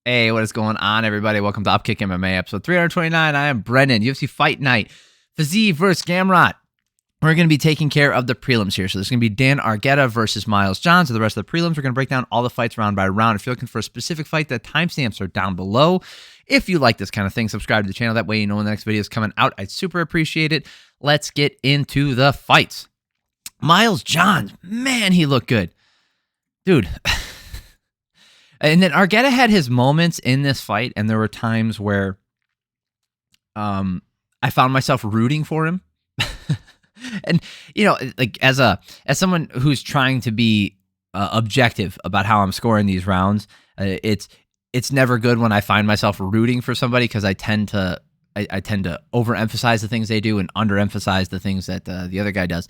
Hey, what is going on, everybody? Welcome to Upkick MMA, episode 329. I am Brendan, UFC Fight Night, Fizzy versus Gamrot. We're going to be taking care of the prelims here. So there's going to be Dan Argueta versus Miles Johns. So the rest of the prelims, we're going to break down all the fights round by round. If you're looking for a specific fight, the timestamps are down below. If you like this kind of thing, subscribe to the channel. That way you know when the next video is coming out. I'd super appreciate it. Let's get into the fights. Miles Johns, man, he looked good. Dude. And then Argueta had his moments in this fight, and there were times where I found myself rooting for him. And, you know, like as someone who's trying to be objective about how I'm scoring these rounds, it's never good when I find myself rooting for somebody, because I tend to overemphasize the things they do and underemphasize the things that the other guy does.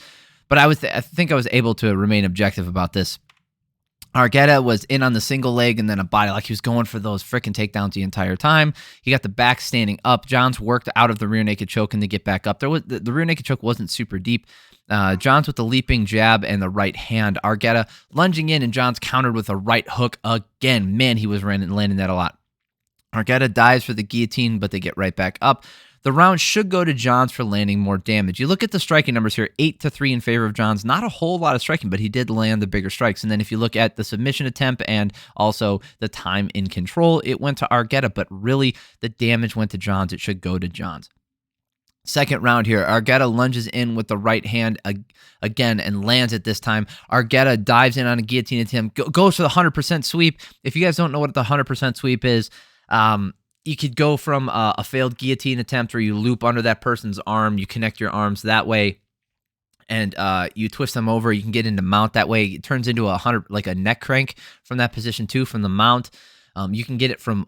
But I think I was able to remain objective about this. Argueta was in on the single leg and then a body, like he was going for those freaking takedowns the entire time. He got the back standing up. Johns worked out of the rear naked choke and to get back up. The rear naked choke wasn't super deep. Johns with the leaping jab and the right hand. Argueta lunging in, and Johns countered with a right hook again. Man, he was landing that a lot. Argueta dives for the guillotine, but they get right back up. The round should go to Johns for landing more damage. You look at the striking numbers here, 8-3 in favor of Johns. Not a whole lot of striking, but he did land the bigger strikes. And then if you look at the submission attempt and also the time in control, it went to Argueta, but really the damage went to Johns. It should go to Johns. Second round here, Argueta lunges in with the right hand again and lands it this time. Argueta dives in on a guillotine attempt, goes for the 100% sweep. If you guys don't know what the 100% sweep is, you could go from a failed guillotine attempt where you loop under that person's arm, you connect your arms that way, and you twist them over. You can get into mount that way. It turns into like a neck crank from that position too, from the mount. You can get it from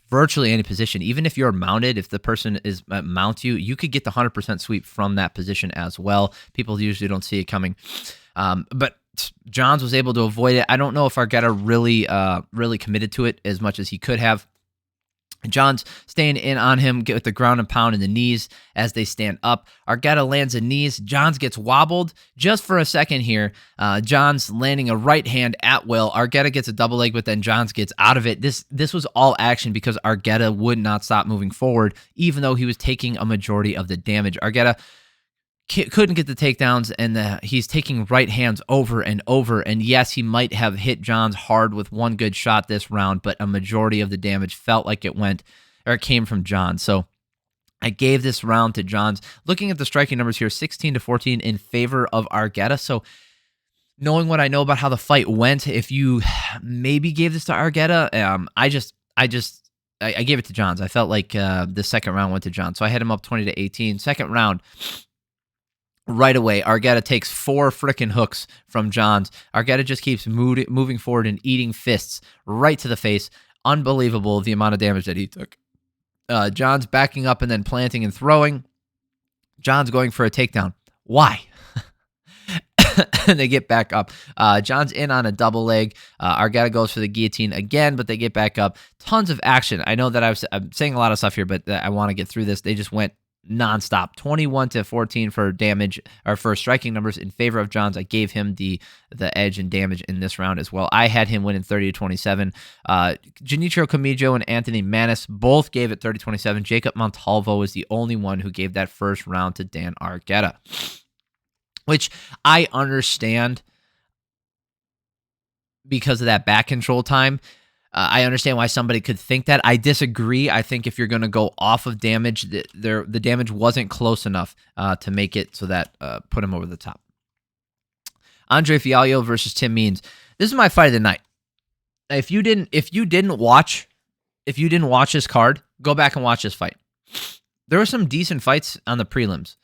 virtually any position. Even if you're mounted, if the person is mounts you, you could get the 100% sweep from that position as well. People usually don't see it coming. But Johns was able to avoid it. I don't know if Argueta really committed to it as much as he could have. Johns staying in on him, get with the ground and pound in the knees as they stand up. Argueta lands a knees. Johns gets wobbled just for a second here. Johns landing a right hand at will. Argueta gets a double leg, but then Johns gets out of it. This was all action because Argueta would not stop moving forward, even though he was taking a majority of the damage. Argueta couldn't get the takedowns, and he's taking right hands over and over. And yes, he might have hit Johns hard with one good shot this round, but a majority of the damage felt like it came from Johns. So I gave this round to Johns. Looking at the striking numbers here, 16-14 in favor of Argueta. So knowing what I know about how the fight went, if you maybe gave this to Argueta, I gave it to Johns. I felt like the second round went to Johns. So I had him up 20-18. Second round, right away, Argueta takes 4 frickin' hooks from Johns. Argueta just keeps moving forward and eating fists right to the face. Unbelievable the amount of damage that he took. Johns backing up and then planting and throwing. Johns going for a takedown. Why? And they get back up. Johns in on a double leg. Argueta goes for the guillotine again, but they get back up. Tons of action. I know that I'm saying a lot of stuff here, but I want to get through this. They just went nonstop. 21-14 for damage, or for striking numbers in favor of Johns. I gave him the edge and damage in this round as well. I had him winning 30-27. Genichiro Kamijo and Anthony Manis both gave it 30-27. Jacob Montalvo was the only one who gave that first round to Dan Argueta, which I understand because of that back control time. I understand why somebody could think that. I disagree. I think if you're going to go off of damage, the damage wasn't close enough to make it so that put him over the top. Andre Fialho versus Tim Means. This is my fight of the night. If you didn't watch this card, go back and watch this fight. There were some decent fights on the prelims.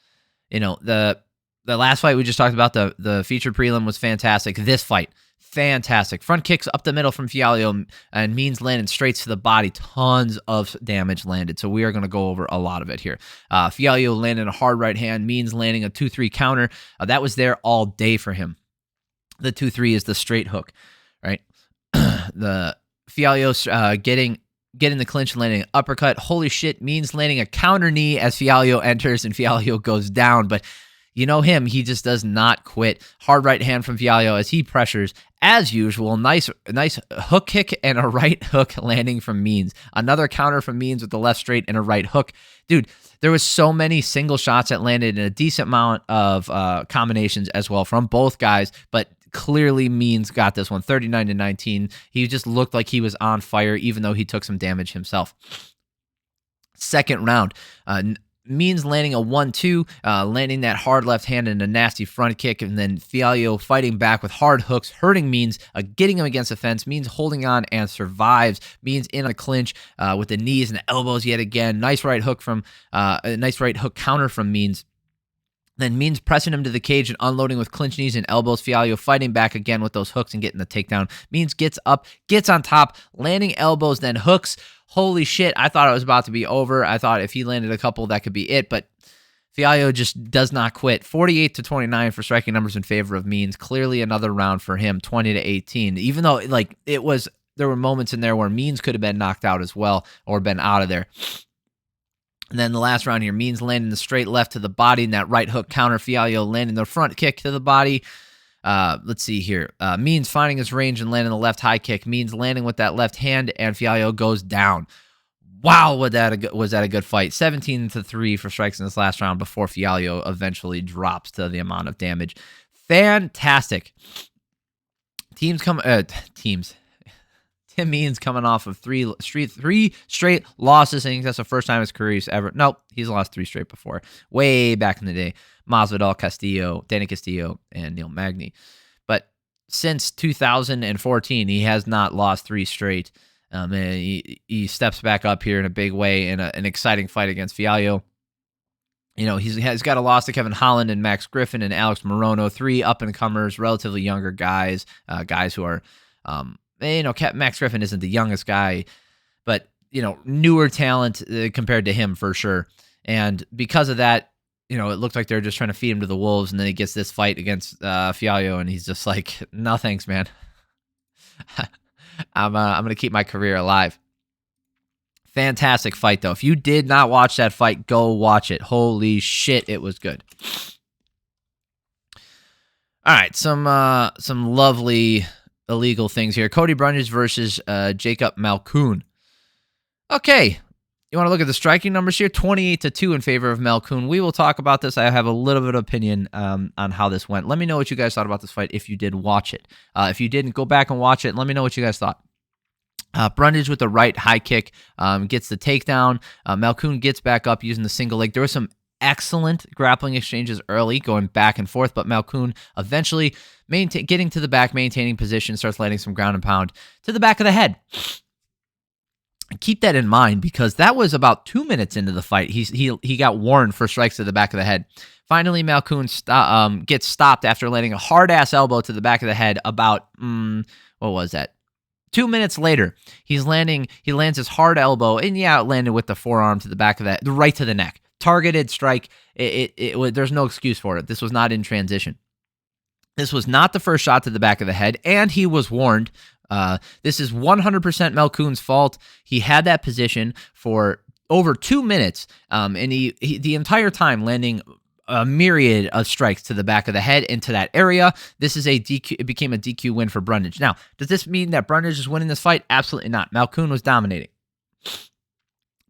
You know, the last fight we just talked about, the featured prelim, was fantastic. This fight, fantastic. Front kicks up the middle from Fialho, and Means landed straight to the body. Tons of damage landed. So we are going to go over a lot of it here. Fialho landed a hard right hand. Means landing a 2-3 counter. That was there all day for him. The 2-3 is the straight hook, right? The Fialho getting the clinch, landing an uppercut. Holy shit, Means landing a counter knee as Fialho enters, and Fialho goes down. But you know him, he just does not quit. Hard right hand from Fialho as he pressures As usual, nice hook kick and a right hook landing from Means. Another counter from Means with the left straight and a right hook. Dude, there was so many single shots that landed in a decent amount of combinations as well from both guys, but clearly Means got this one, 39-19. He just looked like he was on fire, even though he took some damage himself. Second round, Means landing a 1-2, landing that hard left hand and a nasty front kick, and then Fialho fighting back with hard hooks, hurting Means, getting him against the fence. Means holding on and survives. Means in a clinch with the knees and the elbows yet again. Nice right hook counter from Means. Then Means pressing him to the cage and unloading with clinch knees and elbows. Fialho fighting back again with those hooks and getting the takedown. Means gets up, gets on top, landing elbows, then hooks. Holy shit, I thought it was about to be over. I thought if he landed a couple, that could be it, but Fialho just does not quit. 48-29 for striking numbers in favor of Means. Clearly another round for him, 20-18. Even though there were moments in there where Means could have been knocked out as well or been out of there. And then the last round here, Means landing the straight left to the body and that right hook counter. Fialho landing the front kick to the body. Let's see here. Means finding his range and landing the left high kick. Means landing with that left hand, and Fialho goes down. Wow, was that a good fight? 17-3 for strikes in this last round before Fialho eventually drops to the amount of damage. Fantastic. Tim Means coming off of three straight losses. I think that's the first time his career he's ever. Nope, he's lost 3 straight before. Way back in the day. Masvidal, Danny Castillo, and Neil Magny. But since 2014, he has not lost 3 straight. And he steps back up here in a big way in an exciting fight against Fialho. You know, he's got a loss to Kevin Holland and Max Griffin and Alex Morono, 3 up-and-comers, relatively younger guys, guys who are, Max Griffin isn't the youngest guy, but, newer talent compared to him for sure. And because of that, it looked like they were just trying to feed him to the wolves, and then he gets this fight against Fialho, and he's just like, no thanks, man. I'm going to keep my career alive. Fantastic fight, though. If you did not watch that fight, go watch it. Holy shit, it was good. All right, some lovely illegal things here. Cody Brundage versus Jacob Malkoun. Okay, you want to look at the striking numbers here? 28-2 in favor of Malkoun. We will talk about this. I have a little bit of opinion on how this went. Let me know what you guys thought about this fight if you did watch it. If you didn't, go back and watch it. Let me know what you guys thought. Brundage with the right high kick gets the takedown. Malkoun gets back up using the single leg. There were some excellent grappling exchanges early, going back and forth, but Malkoun eventually getting to the back, maintaining position, starts landing some ground and pound to the back of the head. Keep that in mind because that was about 2 minutes into the fight. He got warned for strikes to the back of the head. Finally, Malkoun gets stopped after landing a hard-ass elbow to the back of the head about, what was that? 2 minutes later, he lands his hard elbow, and it landed with the forearm to the back of the right to the neck. Targeted strike. There's no excuse for it. This was not in transition. This was not the first shot to the back of the head, and he was warned. This is 100% Malkoun's fault. He had that position for over 2 minutes, and he the entire time landing a myriad of strikes to the back of the head into that area. This is a DQ. It became a DQ win for Brundage. Now, does this mean that Brundage is winning this fight? Absolutely not. Malkoun was dominating.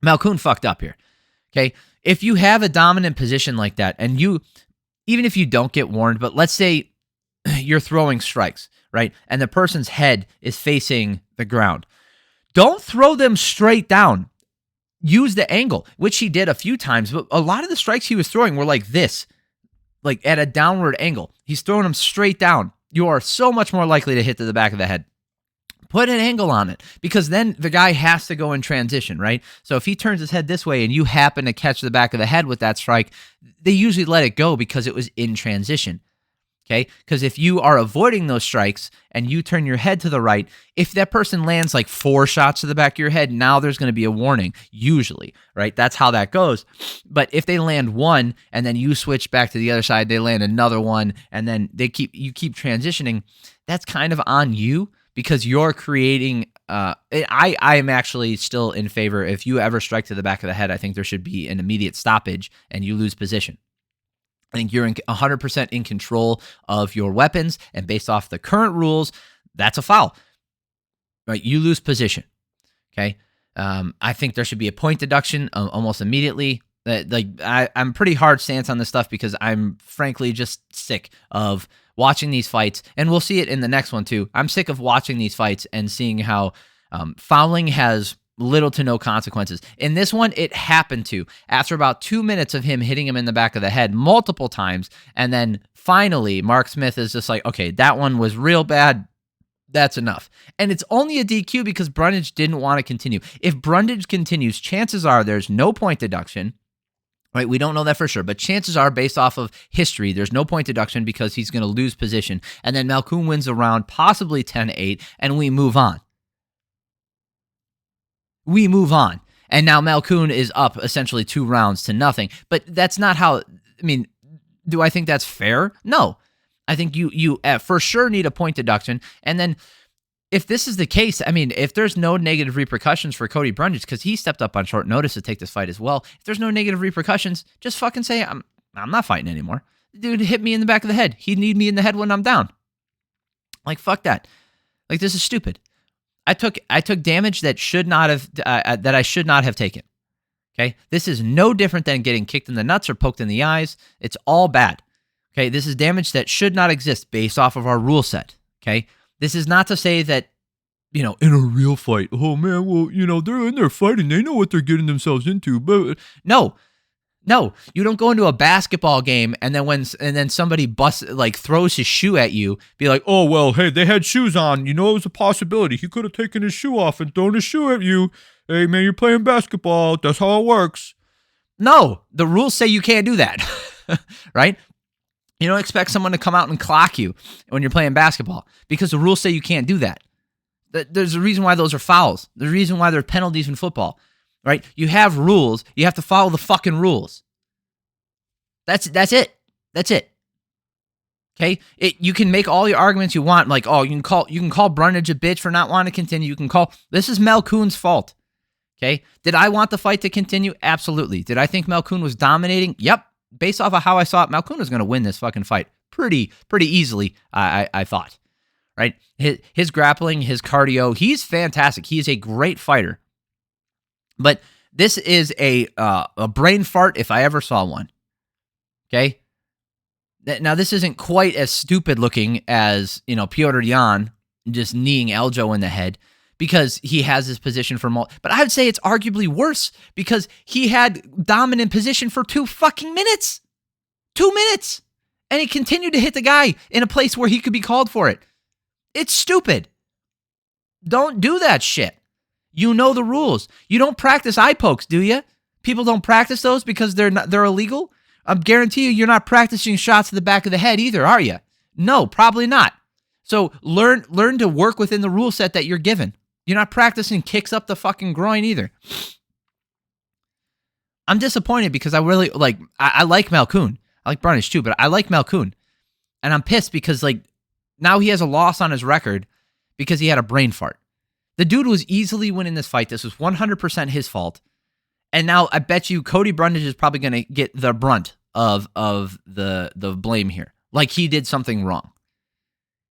Malkoun fucked up here. Okay, if you have a dominant position like that, and even if you don't get warned, but let's say you're throwing strikes, right? And the person's head is facing the ground. Don't throw them straight down. Use the angle, which he did a few times, but a lot of the strikes he was throwing were like this, like at a downward angle. He's throwing them straight down. You are so much more likely to hit to the back of the head. Put an angle on it, because then the guy has to go in transition, right? So if he turns his head this way and you happen to catch the back of the head with that strike, they usually let it go because it was in transition. Okay, because if you are avoiding those strikes and you turn your head to the right, if that person lands like 4 shots to the back of your head, now there's going to be a warning, usually, right? That's how that goes. But if they land one and then you switch back to the other side, they land another one, and then you keep transitioning, that's kind of on you because you're creating. I am actually still in favor. If you ever strike to the back of the head, I think there should be an immediate stoppage and you lose position. I think you're 100% in control of your weapons, and based off the current rules, that's a foul. Right? You lose position. Okay. I think there should be a point deduction almost immediately. I'm pretty hard stance on this stuff because I'm frankly just sick of watching these fights, and we'll see it in the next one too. I'm sick of watching these fights and seeing how fouling has little to no consequences. In this one, it happened to after about 2 minutes of him hitting him in the back of the head multiple times, and then finally Mark Smith is just like, okay, that one was real bad. That's enough. And it's only a DQ because Brundage didn't want to continue. If Brundage continues, chances are there's no point deduction. Right? We don't know that for sure, but chances are, based off of history, there's no point deduction because he's going to lose position. And then Malkoun wins the round, possibly 10-8, and we move on. We move on. And now Malkoun is up essentially 2 rounds to nothing. But that's not how, I mean, do I think that's fair? No. I think you for sure need a point deduction. And then if this is the case, I mean, if there's no negative repercussions for Cody Brundage, because he stepped up on short notice to take this fight as well, if there's no negative repercussions, just fucking say, I'm not fighting anymore. Dude hit me in the back of the head. He'd need me in the head when I'm down. Like, fuck that. Like, this is stupid. I took damage that should not have that I should not have taken. Okay? This is no different than getting kicked in the nuts or poked in the eyes. It's all bad. Okay, this is damage that should not exist based off of our rule set. Okay, this is not to say that, in a real fight, oh man, well, they're in there fighting, they know what they're getting themselves into. But no, you don't go into a basketball game and then somebody throws his shoe at you, be like, oh well, hey, they had shoes on, it was a possibility. He could have taken his shoe off and thrown his shoe at you. Hey man, you're playing basketball. That's how it works. No, the rules say you can't do that, right? You don't expect someone to come out and clock you when you're playing basketball because the rules say you can't do that. There's a reason why those are fouls. There's a reason why there are penalties in football, right? You have rules. You have to follow the fucking rules. That's it. That's it. Okay? You can make all your arguments you want, like, oh, you can call Brundage a bitch for not wanting to continue. This is Malkoun's fault. Okay? Did I want the fight to continue? Absolutely. Did I think Malkoun was dominating? Yep. Based off of how I saw it, Malkoun was going to win this fucking fight pretty easily, I thought. Right? His grappling, his cardio, he's fantastic. He is a great fighter. But this is a brain fart if I ever saw one. Okay? Now, this isn't quite as stupid looking as, Petr Yan just kneeing Aljo in the head, because he has his position for but I would say it's arguably worse because he had dominant position for 2 fucking minutes. 2 minutes. And he continued to hit the guy in a place where he could be called for it. It's stupid. Don't do that shit. You know the rules. You don't practice eye pokes, do you? People don't practice those because they're illegal? I guarantee you're not practicing shots to the back of the head either, are you? No, probably not. So learn to work within the rule set that you're given. You're not practicing kicks up the fucking groin either. I'm disappointed because I really I like Malkoun. I like Brundage too, but I like Malkoun. And I'm pissed because now he has a loss on his record because he had a brain fart. The dude was easily winning this fight. This was 100% his fault. And now I bet you Cody Brundage is probably going to get the brunt of the blame here. Like he did something wrong.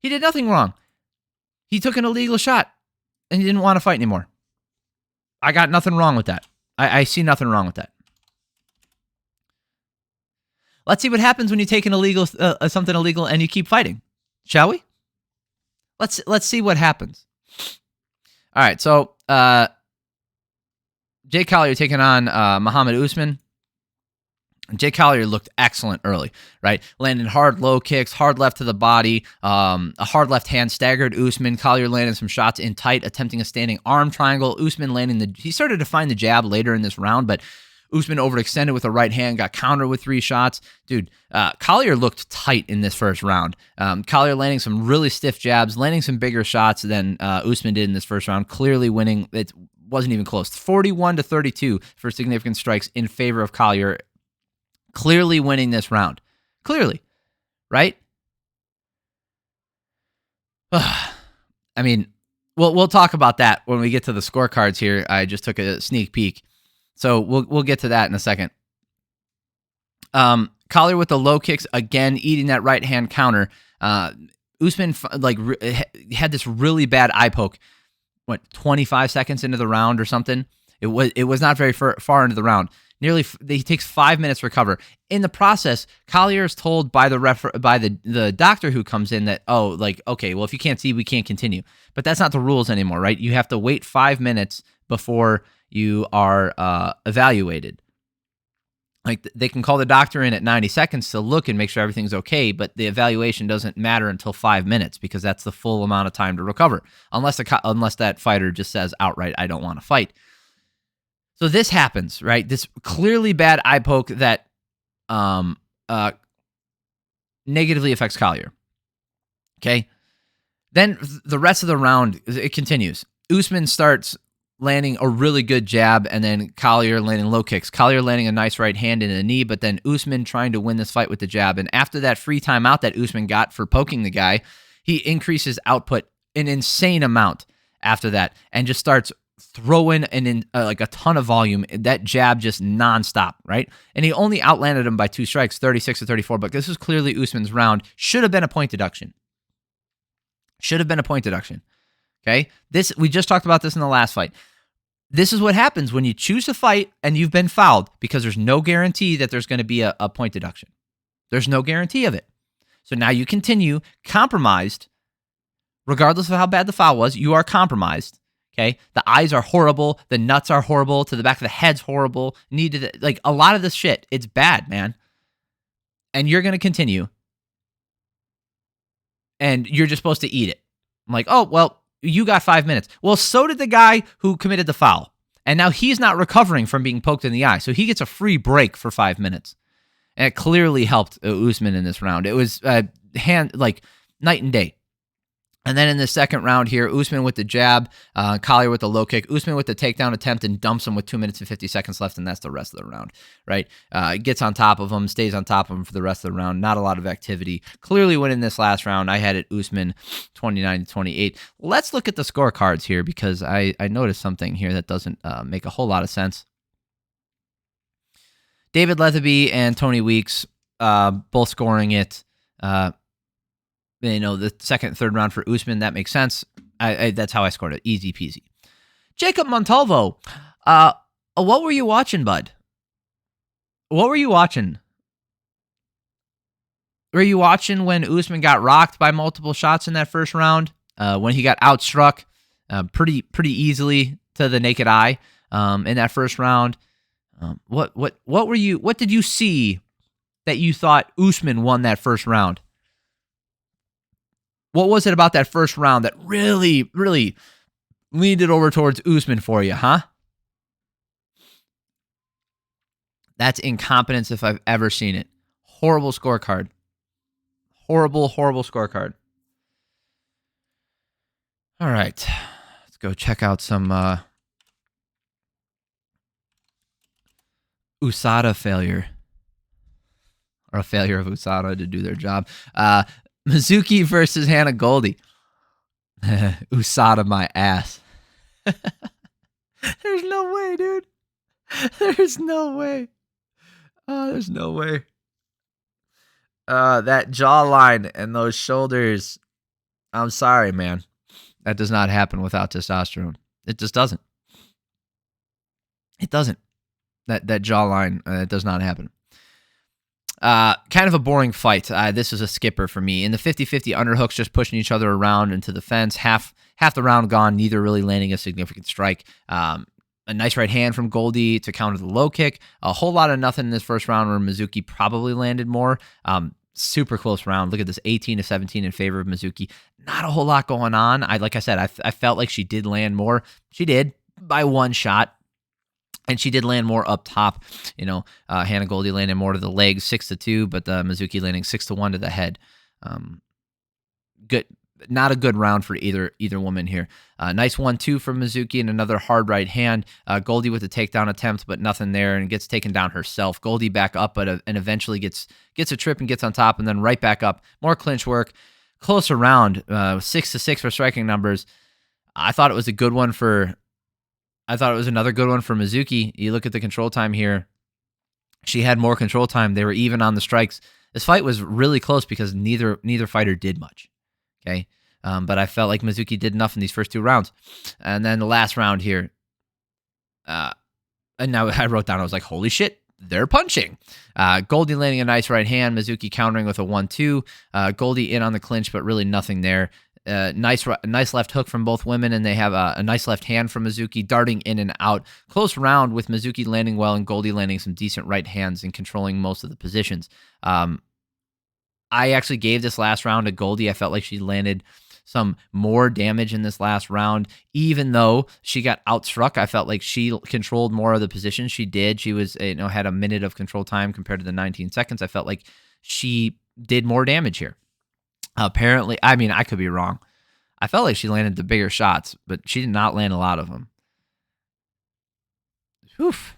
He did nothing wrong. He took an illegal shot. And he didn't want to fight anymore. I got nothing wrong with that. I see nothing wrong with that. Let's see what happens when you take an illegal something illegal and you keep fighting, shall we? Let's see what happens. All right, so Jake Collier taking on Mohammed Usman. Jake Collier looked excellent early, right? Landing hard low kicks, hard left to the body, a hard left hand staggered Usman. Collier landing some shots in tight, attempting a standing arm triangle. Usman landing he started to find the jab later in this round, but Usman overextended with a right hand, got countered with 3 shots. Dude, Collier looked tight in this first round. Collier landing some really stiff jabs, landing some bigger shots than Usman did in this first round, clearly winning. It wasn't even close. 41-32 for significant strikes in favor of Collier. Clearly winning this round. Clearly. Right? I mean, we'll talk about that when we get to the scorecards here. I just took a sneak peek. So we'll get to that in a second. Collier with the low kicks, again, eating that right hand counter. Usman had this really bad eye poke. 25 seconds into the round or something. It was not very far into the round. He takes 5 minutes to recover. In the process, Collier is told by the doctor who comes in that, okay, well, if you can't see, we can't continue. But that's not the rules anymore, right? You have to wait 5 minutes before you are evaluated. Like, they can call the doctor in at 90 seconds to look and make sure everything's okay, but the evaluation doesn't matter until 5 minutes because that's the full amount of time to recover, unless that fighter just says outright, I don't want to fight. So this happens, right? This clearly bad eye poke that negatively affects Collier. Okay? Then the rest of the round, it continues. Usman starts landing a really good jab, and then Collier landing low kicks. Collier landing a nice right hand and a knee, but then Usman trying to win this fight with the jab. And after that free timeout that Usman got for poking the guy, he increases output an insane amount after that and just starts throwing a ton of volume. That jab just nonstop, right? And he only outlanded him by 2 strikes, 36 to 34, but this was clearly Usman's round. Should have been a point deduction. Okay? We just talked about this in the last fight. This is what happens when you choose to fight and you've been fouled, because there's no guarantee that there's going to be a point deduction. There's no guarantee of it. So now you continue compromised, regardless of how bad the foul was. You are compromised. Okay, the eyes are horrible, the nuts are horrible, to the back of the head's horrible. A lot of this shit, it's bad, man. And you're going to continue. And you're just supposed to eat it. I'm like, oh, well, you got 5 minutes. Well, so did the guy who committed the foul. And now he's not recovering from being poked in the eye. So he gets a free break for 5 minutes. And it clearly helped Usman in this round. It was night and day. And then in the second round here, Usman with the jab, Collier with the low kick, Usman with the takedown attempt and dumps him with 2 minutes and 50 seconds left, and that's the rest of the round, right? Gets on top of him, stays on top of him for the rest of the round. Not a lot of activity. Clearly winning this last round. I had it Usman 29-28. Let's look at the scorecards here, because I noticed something here that doesn't make a whole lot of sense. David Leatherby and Tony Weeks both scoring it. The second and third round for Usman, that makes sense. That's how I scored it. Easy peasy. Jacob Montalvo, what were you watching, bud? What were you watching? Were you watching when Usman got rocked by multiple shots in that first round? When he got outstruck pretty easily to the naked eye in that first round? What did you see that you thought Usman won that first round? What was it about that first round that really, really leaned it over towards Usman for you, huh? That's incompetence if I've ever seen it. Horrible scorecard. Horrible scorecard. All right. Let's go check out some USADA failure. Or a failure of USADA to do their job. Mizuki versus Hanna Goldy. USADA my ass. There's no way, dude. There's no way. Oh, there's no way. That jawline and those shoulders. I'm sorry, man. That does not happen without testosterone. It just doesn't. It doesn't. That jawline, it does not happen. Kind of a boring fight. This was a skipper for me. In the 50-50 underhooks, just pushing each other around into the fence. Half the round gone, neither really landing a significant strike. A nice right hand from Goldy to counter the low kick. A whole lot of nothing in this first round where Mizuki probably landed more. Super close round. Look at this, 18-17 in favor of Mizuki. Not a whole lot going on. Like I said, I felt like she did land more. She did by one shot. And she did land more up top. Hanna Goldy landed more to the legs, 6-2, but Mizuki landing 6-1 to the head. Good, not a good round for either woman here. Nice 1-2 from Mizuki and another hard right hand. Goldy with a takedown attempt, but nothing there, and gets taken down herself. Goldy back up, and eventually gets a trip and gets on top, and then right back up. More clinch work. Closer round, 6-6 for striking numbers. I thought it was a good one for. I thought it was another good one for Mizuki. You look at the control time here. She had more control time. They were even on the strikes. This fight was really close because neither fighter did much. Okay. But I felt like Mizuki did enough in these first 2 rounds. And then the last round here, and now I wrote down, I was like, holy shit, they're punching. Goldy landing a nice right hand, Mizuki countering with a 1-2. Goldy in on the clinch, but really nothing there. Nice left hook from both women, and they have a nice left hand from Mizuki, darting in and out. Close round with Mizuki landing well and Goldy landing some decent right hands and controlling most of the positions. I actually gave this last round to Goldy. I felt like she landed some more damage in this last round, even though she got outstruck. I felt like she controlled more of the position. She did. She was, had a minute of control time compared to the 19 seconds. I felt like she did more damage here. Apparently, I mean, I could be wrong. I felt like she landed the bigger shots, but she did not land a lot of them. Oof.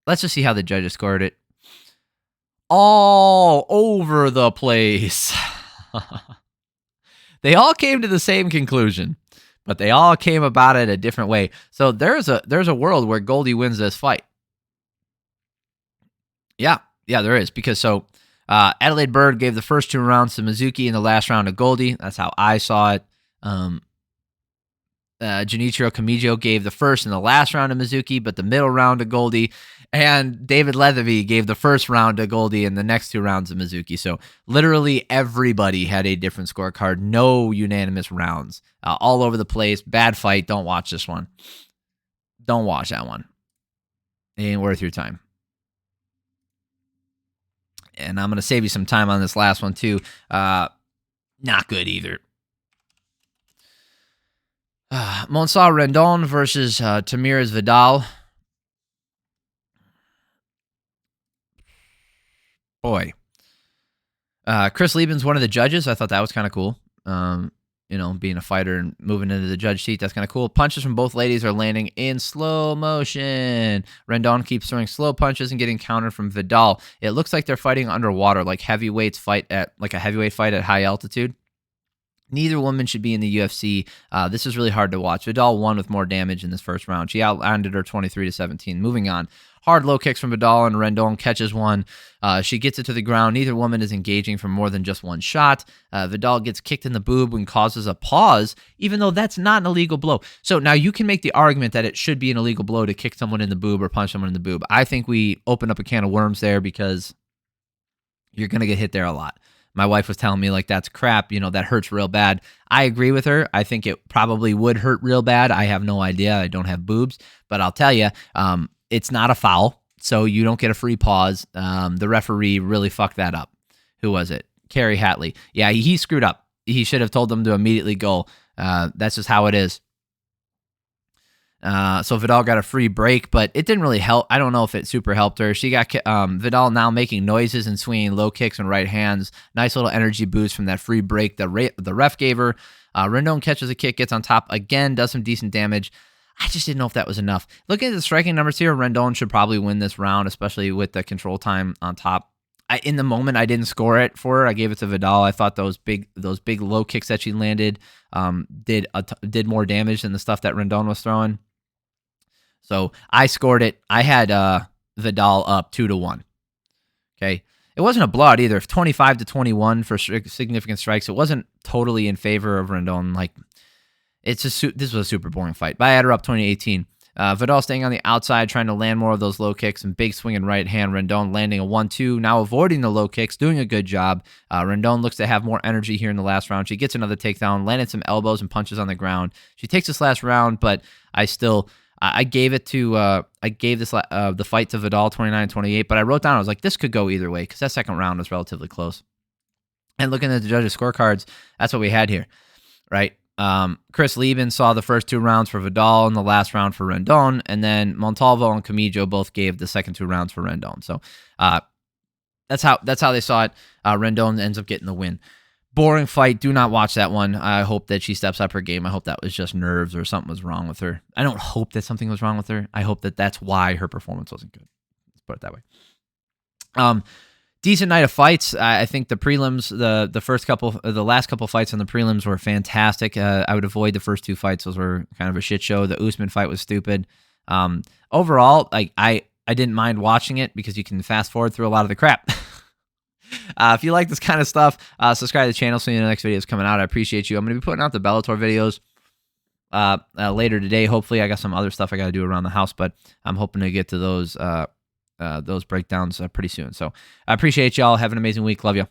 Let's just see how the judges scored it. All over the place. They all came to the same conclusion, but they all came about it a different way. So there's a world where Goldy wins this fight. Yeah, there is. Because Adelaide Bird gave the first 2 rounds to Mizuki and the last round to Goldy. That's how I saw it. Junichiro Kamijo gave the first and the last round to Mizuki, but the middle round to Goldy. And David Leatherby gave the first round to Goldy and the next 2 rounds to Mizuki. So literally everybody had a different scorecard. No unanimous rounds. All over the place. Bad fight. Don't watch this one. Don't watch that one. It ain't worth your time. And I'm going to save you some time on this last one too. Not good either. Montserrat Rendon versus Tamires Vidal. Boy. Chris Lieben's one of the judges. I thought that was kind of cool. Being a fighter and moving into the judge seat, that's kind of cool. Punches from both ladies are landing in slow motion. Rendon keeps throwing slow punches and getting countered from Vidal. It looks like they're fighting underwater, like a heavyweight fight at high altitude. Neither woman should be in the UFC. This is really hard to watch. Vidal won with more damage in this first round. She outlanded her 23-17. Moving on. Hard low kicks from Vidal, and Rendon catches one. She gets it to the ground. Neither woman is engaging for more than just one shot. Vidal gets kicked in the boob and causes a pause, even though that's not an illegal blow. So now you can make the argument that it should be an illegal blow to kick someone in the boob or punch someone in the boob. I think we open up a can of worms there because you're going to get hit there a lot. My wife was telling me, like, that's crap, that hurts real bad. I agree with her. I think it probably would hurt real bad. I have no idea. I don't have boobs. But I'll tell you, it's not a foul, so you don't get a free pause. The referee really fucked that up. Who was it? Kerry Hatley. Yeah, he screwed up. He should have told them to immediately go. That's just how it is. So Vidal got a free break, but it didn't really help. I don't know if it super helped her. She got Vidal now making noises and swinging low kicks and right hands. Nice little energy boost from that free break the ref gave her. Rendon catches a kick, gets on top again, does some decent damage. I just didn't know if that was enough. Looking at the striking numbers here, Rendon should probably win this round, especially with the control time on top. In the moment, I didn't score it for her. I gave it to Vidal. I thought those big low kicks that she landed did more damage than the stuff that Rendon was throwing. So I scored it. I had Vidal up 2-1. Okay, it wasn't a blowout either. 25-21 for significant strikes. It wasn't totally in favor of Rendon. Like this was a super boring fight. But I had her up 20-18. Vidal staying on the outside, trying to land more of those low kicks and big swing and right hand. Rendon landing a 1-2, now avoiding the low kicks, doing a good job. Rendon looks to have more energy here in the last round. She gets another takedown, landed some elbows and punches on the ground. She takes this last round, but I gave it to the fight to Vidal 29-28, but I wrote down, I was like, this could go either way because that second round was relatively close. And looking at the judges' scorecards, that's what we had here, right? Chris Lieben saw the first 2 rounds for Vidal and the last round for Rendon, and then Montalvo and Kamijo both gave the second 2 rounds for Rendon. So that's how they saw it. Rendon ends up getting the win. Boring fight. Do not watch that one. I hope that she steps up her game. I hope that was just nerves or something was wrong with her. I don't hope that something was wrong with her. I hope that that's why her performance wasn't good. Let's put it that way. Decent night of fights. I think the prelims, the last couple fights on the prelims were fantastic. I would avoid the first 2 fights. Those were kind of a shit show. The Usman fight was stupid. Overall, I didn't mind watching it because you can fast forward through a lot of the crap. If you like this kind of stuff, subscribe to the channel so you know the next video is coming out. I appreciate you. I'm going to be putting out the Bellator videos later today. Hopefully, I got some other stuff I got to do around the house, but I'm hoping to get to those breakdowns pretty soon. So I appreciate y'all. Have an amazing week. Love you.